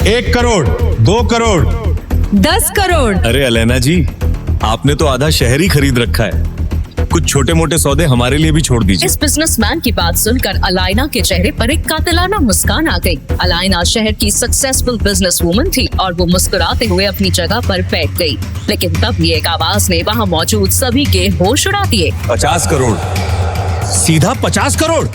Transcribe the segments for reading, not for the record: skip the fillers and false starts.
1 करोड़, 2 करोड़, 10 करोड़। अरे अलैना जी, आपने तो आधा शहर ही खरीद रखा है। कुछ छोटे मोटे सौदे हमारे लिए भी छोड़ दीजिए। इस बिजनेसमैन की बात सुनकर अलाइना के चेहरे पर एक कातिलाना मुस्कान आ गई। अलाइना शहर की सक्सेसफुल बिजनेस वूमन थी और वो मुस्कुराते हुए अपनी जगह पर बैठ गई। लेकिन तभी एक आवाज ने वहाँ मौजूद सभी के होश उड़ा दिए। 50 करोड़, सीधा 50 करोड़।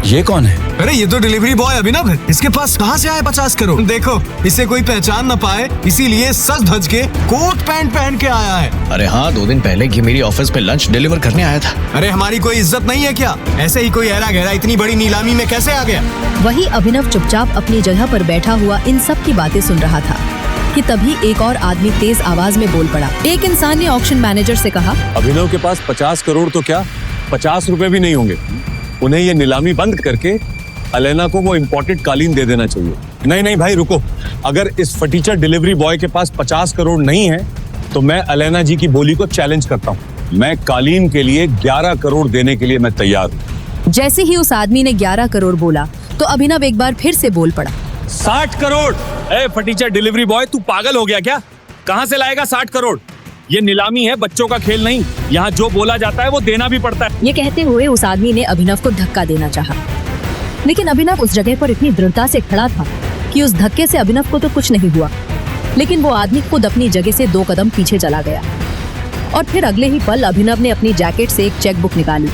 ये कौन है? अरे ये तो डिलीवरी बॉय अभिनव है। इसके पास कहाँ से आए 50 करोड़? देखो, इसे कोई पहचान न पाए इसीलिए सज धज के कोट पैंट पहन के आया है। अरे हाँ, 2 दिन पहले ये मेरी ऑफिस पे लंच डिलीवर करने आया था। अरे हमारी कोई इज्जत नहीं है क्या? ऐसे ही कोई ऐरा गहरा इतनी बड़ी नीलामी में कैसे आ गया? वही अभिनव चुपचाप अपनी जगह पर बैठा हुआ इन सब की बातें सुन रहा था कि तभी एक और आदमी तेज आवाज में बोल पड़ा। एक इंसान ने ऑक्शन मैनेजर से कहा, अभिनव के पास 50 करोड़ तो क्या 50 रुपए भी नहीं होंगे। उन्हें ये नीलामी बंद करके अलैना को वो इम्पोर्टेड कालीन दे देना चाहिए। नहीं नहीं भाई रुको, अगर इस फटीचर डिलीवरी बॉय के पास 50 करोड़ नहीं है तो मैं अलैना जी की बोली को चैलेंज करता हूँ। मैं कालीन के लिए 11 करोड़ देने के लिए मैं तैयार हूँ। जैसे ही उस आदमी ने 11 करोड़ बोला तो अभिनव एक बार फिर से बोल पड़ा, 60 करोड़। ए फटीचर डिलीवरी बॉय, तू पागल हो गया क्या? कहाँ से लाएगा 60 करोड़? ये नीलामी है, बच्चों का खेल नहीं। यहाँ जो बोला जाता है वो देना भी पड़ता है। ये कहते हुए उस आदमी ने अभिनव को धक्का देना चाहा, लेकिन अभिनव उस जगह पर इतनी दृढ़ता से खड़ा था कि उस धक्के से अभिनव को तो कुछ नहीं हुआ। लेकिन वो आदमी खुद अपनी जगह से 2 कदम पीछे चला गया और फिर अगले ही पल अभिनव ने अपनी जैकेट से एक चेक बुक निकाली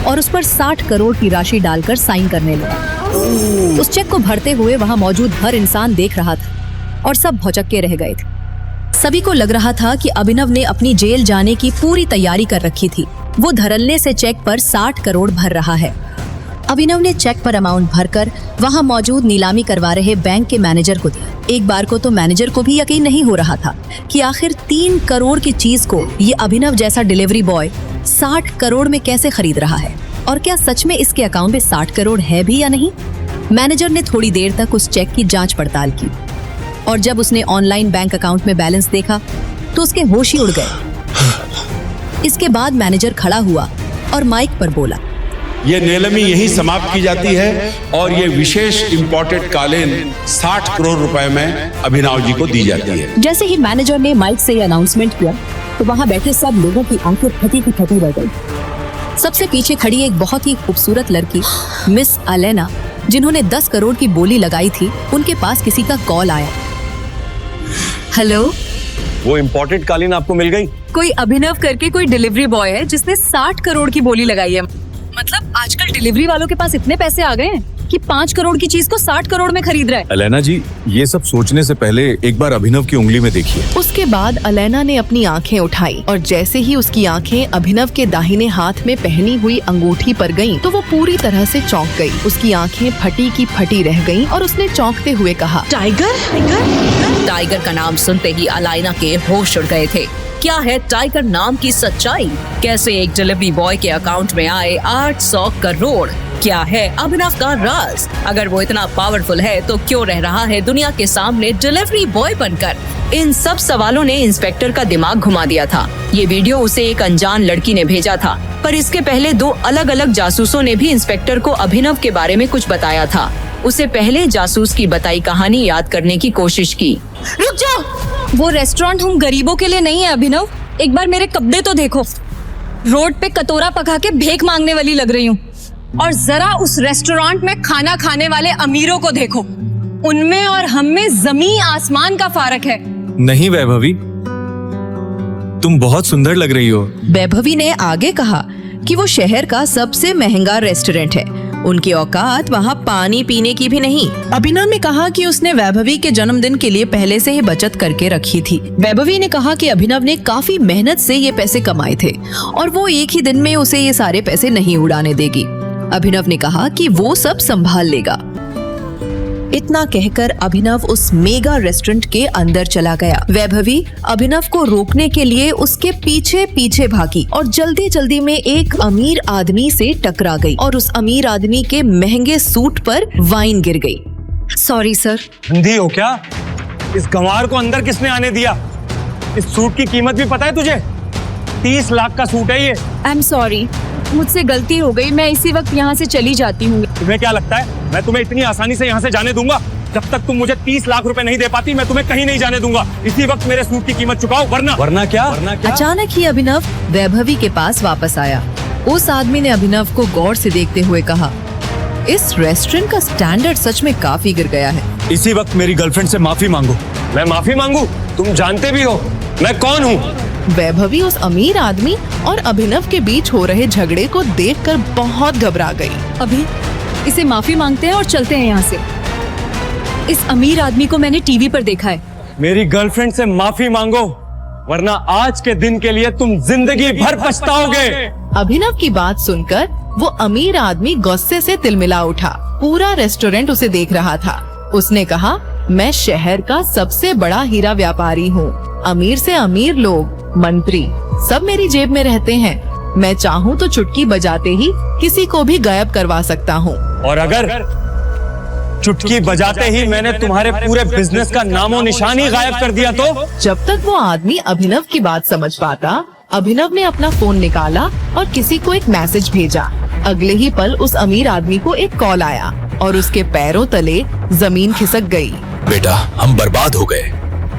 और उस पर 60 करोड़ की राशि डालकर साइन करने लगा। उस चेक को भरते हुए वहाँ मौजूद हर इंसान देख रहा था और सब भौचक्के रह गए थे। सभी को लग रहा था कि अभिनव ने अपनी जेल जाने की पूरी तैयारी कर रखी थी। वो धड़ल्ले से चेक पर 60 करोड़ भर रहा है। अभिनव ने चेक पर अमाउंट भरकर वहां मौजूद नीलामी करवा रहे बैंक के मैनेजर को दिया। एक बार को तो मैनेजर को भी यकीन नहीं हो रहा था कि आखिर 3 करोड़ की चीज को ये अभिनव जैसा डिलीवरी बॉय 60 करोड़ में कैसे खरीद रहा है और क्या सच में इसके अकाउंट में 60 करोड़ है भी या नहीं। मैनेजर ने थोड़ी देर तक उस चेक की जांच पड़ताल की और जब उसने ऑनलाइन बैंक अकाउंट में बैलेंस देखा तो उसके होश ही उड़ गए। इसके बाद मैनेजर खड़ा हुआ और माइक पर बोला, ये नीलामी यही समाप्त की जाती है और ये विशेष इम्पोर्टेड कालीन 60 करोड़ रुपए में अभिनव जी को दी जाती है। जैसे ही मैनेजर ने माइक से अनाउंसमेंट किया तो वहाँ बैठे सब लोगों की आंखें फटी की फटी रह गई। सबसे पीछे खड़ी एक बहुत ही खूबसूरत लड़की मिस अलैना, जिन्होंने 10 करोड़ की बोली लगाई थी, उनके पास किसी का कॉल आया। हेलो, वो इम्पोर्टेड कालीन आपको मिल गई? कोई अभिनव करके कोई डिलीवरी बॉय है जिसने 60 करोड़ की बोली लगाई है। मतलब आजकल डिलीवरी वालों के पास इतने पैसे आ गए हैं कि 5 करोड़ की चीज को 60 करोड़ में खरीद रहा है। अलैना जी, ये सब सोचने से पहले एक बार अभिनव की उंगली में देखिए। उसके बाद अलैना ने अपनी आंखें उठाई और जैसे ही उसकी आंखें अभिनव के दाहिने हाथ में पहनी हुई अंगूठी पर गईं, तो वो पूरी तरह से चौंक गई। उसकी आंखें फटी की फटी रह गईं और उसने चौंकते हुए कहा, टाइगर। टाइगर का नाम सुनते ही अलाइना के होश उड़ गए थे। क्या है टाइगर नाम की सच्चाई? कैसे एक डिलीवरी बॉय के अकाउंट में आए 800 करोड़? क्या है अभिनव का राज? अगर वो इतना पावरफुल है तो क्यों रह रहा है दुनिया के सामने डिलीवरी बॉय बनकर? इन सब सवालों ने इंस्पेक्टर का दिमाग घुमा दिया था। ये वीडियो उसे एक अनजान लड़की ने भेजा था, पर इसके पहले 2 अलग अलग जासूसों ने भी इंस्पेक्टर को अभिनव के बारे में कुछ बताया था। उसे पहले जासूस की बताई कहानी याद करने की कोशिश की। रुक जाओ, वो रेस्टोरेंट हम गरीबों के लिए नहीं है अभिनव। एक बार मेरे कपड़े तो देखो, रोड पे कटोरा पका के भीख मांगने वाली लग रही हूँ। और जरा उस रेस्टोरेंट में खाना खाने वाले अमीरों को देखो, उनमें और हम में जमीन आसमान का फर्क है। नहीं वैभवी, तुम बहुत सुंदर लग रही हो। वैभवी ने आगे कहा कि वो शहर का सबसे महंगा रेस्टोरेंट है, उनकी औकात वहाँ पानी पीने की भी नहीं। अभिनव ने कहा कि उसने वैभवी के जन्मदिन के लिए पहले से ही बचत करके रखी थी। वैभवी ने कहा कि अभिनव ने काफी मेहनत से ये पैसे कमाए थे और वो एक ही दिन में उसे ये सारे पैसे नहीं उड़ाने देगी। अभिनव ने कहा कि वो सब संभाल लेगा। इतना कहकर अभिनव उस मेगा रेस्टोरेंट के अंदर चला गया। वैभवी अभिनव को रोकने के लिए उसके पीछे पीछे भागी और जल्दी जल्दी में एक अमीर आदमी से टकरा गई और उस अमीर आदमी के महंगे सूट पर वाइन गिर गई। Sorry sir. अंधी हो क्या? इस गंवार को अंदर किसने आने दिया? इस सूट की कीमत भी पता है तुझे? 30 लाख का सूट है ये। आई एम सॉरी, मुझसे गलती हो गई, मैं इसी वक्त यहाँ से चली जाती हूँ। तुम्हें क्या लगता है मैं तुम्हें इतनी आसानी से यहाँ से जाने दूंगा? जब तक तुम मुझे 30 लाख रुपए नहीं दे पाती मैं तुम्हें कहीं नहीं जाने दूंगा। इसी वक्त मेरे सूट की कीमत चुकाओ वरना क्या? अचानक ही अभिनव वैभवी के पास वापस आया। उस आदमी ने अभिनव को गौर से देखते हुए कहा, इस रेस्टोरेंट का स्टैंडर्ड सच में काफी गिर गया है। इसी वक्त मेरी गर्लफ्रेंड से माफी मांगो। मैं माफी मांगू? तुम जानते भी हो मैं कौन हूँ। वैभवी उस अमीर आदमी और अभिनव के बीच हो रहे झगड़े को देखकर बहुत घबरा गई। अभी इसे माफी मांगते हैं और चलते हैं यहाँ से। इस अमीर आदमी को मैंने टीवी पर देखा है। मेरी गर्लफ्रेंड से माफी मांगो वरना आज के दिन के लिए तुम जिंदगी भर पछताओगे। अभिनव की बात सुनकर वो अमीर आदमी गुस्से से तिलमिला उठा। पूरा रेस्टोरेंट उसे देख रहा था। उसने कहा, मैं शहर का सबसे बड़ा हीरा व्यापारी हूँ। अमीर से अमीर लोग, मंत्री सब मेरी जेब में रहते हैं। मैं चाहूँ तो चुटकी बजाते ही किसी को भी गायब करवा सकता हूँ। और अगर चुटकी बजाते ही मैंने तुम्हारे पूरे बिजनेस का नामो निशान ही गायब कर दिया तो? जब तक वो आदमी अभिनव की बात समझ पाता, अभिनव ने अपना फोन निकाला और किसी को एक मैसेज भेजा। अगले ही पल उस अमीर आदमी को एक कॉल आया और उसके पैरों तले जमीन खिसक गई। बेटा, हम बर्बाद हो गए।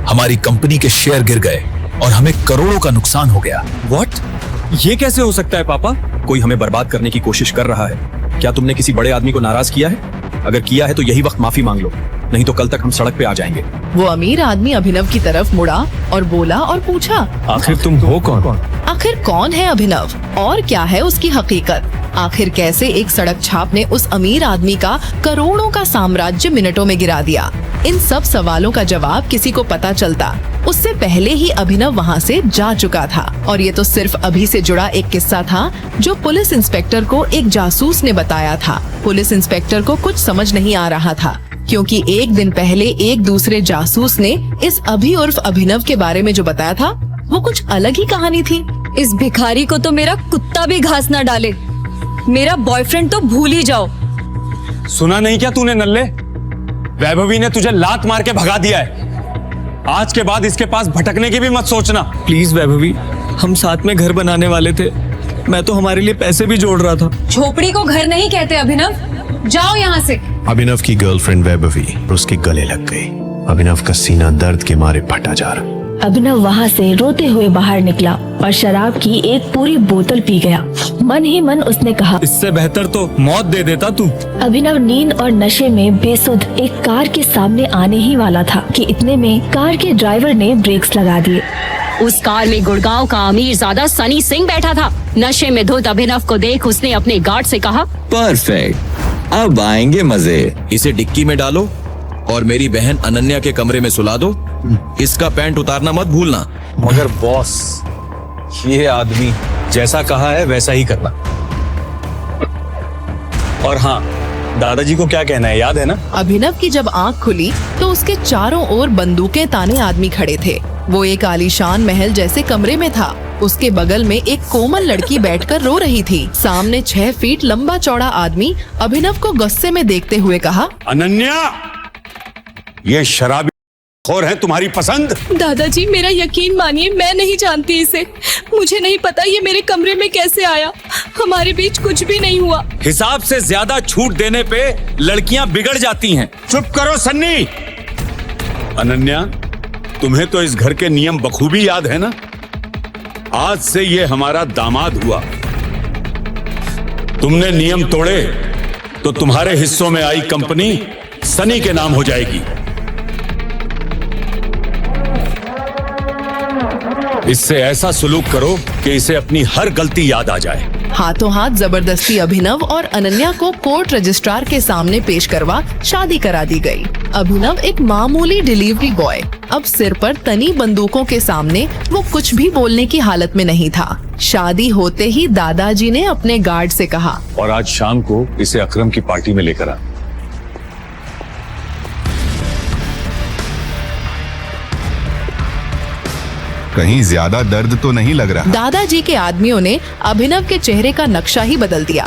हमारी कंपनी के शेयर गिर गए और हमें करोड़ों का नुकसान हो गया। व्हाट? ये कैसे हो सकता है पापा? कोई हमें बर्बाद करने की कोशिश कर रहा है। क्या तुमने किसी बड़े आदमी को नाराज किया है? अगर किया है तो यही वक्त माफी मांग लो, नहीं तो कल तक हम सड़क पे आ जाएंगे। वो अमीर आदमी अभिनव की तरफ मुड़ा और बोला और पूछा, आखिर तुम हो कौन? आखिर कौन है अभिनव और क्या है उसकी हकीकत? आखिर कैसे एक सड़क छाप ने उस अमीर आदमी का करोड़ों का साम्राज्य मिनटों में गिरा दिया? इन सब सवालों का जवाब किसी को पता चलता उससे पहले ही अभिनव वहाँ से जा चुका था। और ये तो सिर्फ अभी से जुड़ा एक किस्सा था जो पुलिस इंस्पेक्टर को एक जासूस ने बताया था। पुलिस इंस्पेक्टर को कुछ समझ नहीं आ रहा था क्योंकि एक दिन पहले एक दूसरे जासूस ने इस अभी उर्फ अभिनव के बारे में जो बताया था वो कुछ अलग ही कहानी थी। इस भिखारी को तो मेरा कुत्ता भी घास न डाले। मेरा बॉयफ्रेंड तो भूल ही जाओ। सुना नहीं क्या तूने नल्ले? वैभवी ने तुझे लात मार के भगा दिया है। आज के बाद इसके पास भटकने की भी मत सोचना। प्लीज वैभवी, हम साथ में घर बनाने वाले थे। मैं तो हमारे लिए पैसे भी जोड़ रहा था। झोपड़ी को घर नहीं कहते अभिनव, जाओ यहाँ से। अभिनव की गर्लफ्रेंड वैभवी उसके गले लग गई। अभिनव का सीना दर्द के मारे फटा जा रहा। अभिनव वहाँ से रोते हुए बाहर निकला और शराब की एक पूरी बोतल पी गया। मन ही मन उसने कहा, इससे बेहतर तो मौत दे देता तू। अभिनव नींद और नशे में बेसुध एक कार के सामने आने ही वाला था कि इतने में कार के ड्राइवर ने ब्रेक्स लगा दिए। उस कार में गुड़गांव का अमीरजादा सनी सिंह बैठा था। नशे में धुत अभिनव को देख उसने अपने गार्ड से कहा, परफेक्ट, अब आएंगे मजे। इसे डिक्की में डालो और मेरी बहन अनन्या के कमरे में सुला दो। इसका पैंट उतारना मत भूलना। मगर बॉस, ये आदमी जैसा कहा है वैसा ही करना। और हाँ, दादाजी को क्या कहना है याद है ना? अभिनव की जब आंख खुली तो उसके चारों ओर बंदूकें ताने आदमी खड़े थे। वो एक आलीशान महल जैसे कमरे में था। उसके बगल में एक कोमल लड़की बैठकर रो रही थी। सामने 6 फीट लंबा चौड़ा आदमी अभिनव को गुस्से में देखते हुए कहा, अनन्या, ये शराबी खोर है तुम्हारी पसंद? दादाजी मेरा यकीन मानिए, मैं नहीं जानती इसे। मुझे नहीं पता ये मेरे कमरे में कैसे आया। हमारे बीच कुछ भी नहीं हुआ। हिसाब से ज्यादा छूट देने पे लड़कियां बिगड़ जाती हैं। चुप करो सन्नी। अनन्या, तुम्हें तो इस घर के नियम बखूबी याद है ना? आज से ये हमारा दामाद हुआ। तुमने नियम तोड़े तो तुम्हारे हिस्सों में आई कंपनी सनी के नाम हो जाएगी। इससे ऐसा सुलूक करो कि इसे अपनी हर गलती याद आ जाए। हाथों हाथ जबरदस्ती अभिनव और अनन्या को कोर्ट रजिस्ट्रार के सामने पेश करवा शादी करा दी गई। अभिनव एक मामूली डिलीवरी बॉय अब सिर पर तनी बंदूकों के सामने वो कुछ भी बोलने की हालत में नहीं था। शादी होते ही दादाजी ने अपने गार्ड से कहा, और आज शाम को इसे अकरम की पार्टी में लेकर आ। कहीं ज्यादा दर्द तो नहीं लग रहा? दादाजी के आदमियों ने अभिनव के चेहरे का नक्शा ही बदल दिया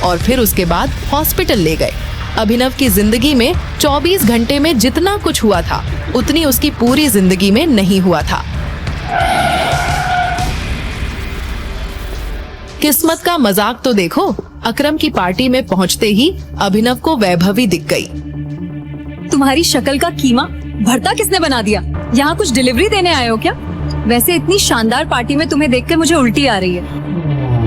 और फिर उसके बाद हॉस्पिटल ले गए। अभिनव की जिंदगी में 24 घंटे में जितना कुछ हुआ था उतनी उसकी पूरी जिंदगी में नहीं हुआ था। किस्मत का मजाक तो देखो, अकरम की पार्टी में पहुंचते ही अभिनव को वैभवी दिख गई। तुम्हारी शक्ल का कीमा भरता किसने बना दिया? यहाँ कुछ डिलीवरी देने आए हो क्या? वैसे इतनी शानदार पार्टी में तुम्हें देखकर मुझे उल्टी आ रही है।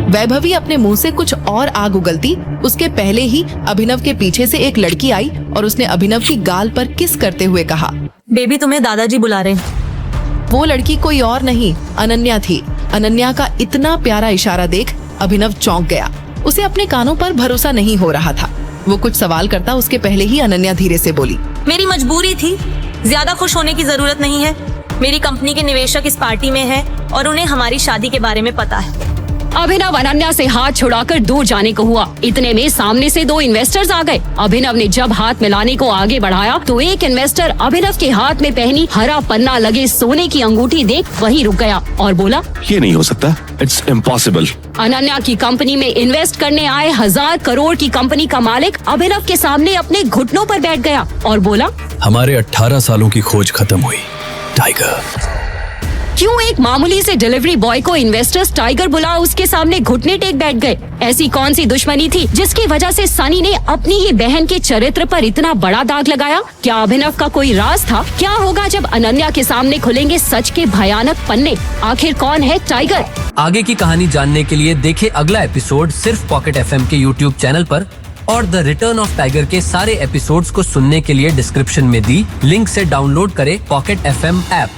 वैभवी अपने मुंह से कुछ और आग उगलती उसके पहले ही अभिनव के पीछे से एक लड़की आई और उसने अभिनव की गाल पर किस करते हुए कहा, बेबी तुम्हें दादाजी बुला रहे हैं। वो लड़की कोई और नहीं अनन्या थी। अनन्या का इतना प्यारा इशारा देख अभिनव चौंक गया। उसे अपने कानों पर भरोसा नहीं हो रहा था। वो कुछ सवाल करता उसके पहले ही अनन्या धीरे से बोली, मेरी मजबूरी थी, ज्यादा खुश होने की जरूरत नहीं है। मेरी कंपनी के निवेशक इस पार्टी में हैं और उन्हें हमारी शादी के बारे में पता है। अभिनव अनन्या से हाथ छुड़ाकर दूर जाने को हुआ। इतने में सामने से 2 इन्वेस्टर्स आ गए। अभिनव ने जब हाथ मिलाने को आगे बढ़ाया तो एक इन्वेस्टर अभिनव के हाथ में पहनी हरा पन्ना लगे सोने की अंगूठी देख वहीं रुक गया और बोला, ये नहीं हो सकता, इट्स इम्पॉसिबल। अनन्या की कंपनी में इन्वेस्ट करने आए 1000 करोड़ की कंपनी का मालिक अभिनव के सामने अपने घुटनों पर बैठ गया और बोला, हमारे 18 सालों की खोज खत्म हुई, टाइगर। क्यों एक मामूली से डिलीवरी बॉय को इन्वेस्टर्स टाइगर बुला उसके सामने घुटने टेक बैठ गए? ऐसी कौन सी दुश्मनी थी जिसकी वजह से सनी ने अपनी ही बहन के चरित्र पर इतना बड़ा दाग लगाया? क्या अभिनव का कोई राज था? क्या होगा जब अनन्या के सामने खुलेंगे सच के भयानक पन्ने? आखिर कौन है टाइगर? आगे की कहानी जानने के लिए देखें अगला एपिसोड सिर्फ पॉकेट एफएम के यूट्यूब चैनल पर, और द रिटर्न ऑफ टाइगर के सारे एपिसोड्स को सुनने के लिए डिस्क्रिप्शन में दी लिंक से डाउनलोड करें पॉकेट एफएम ऐप।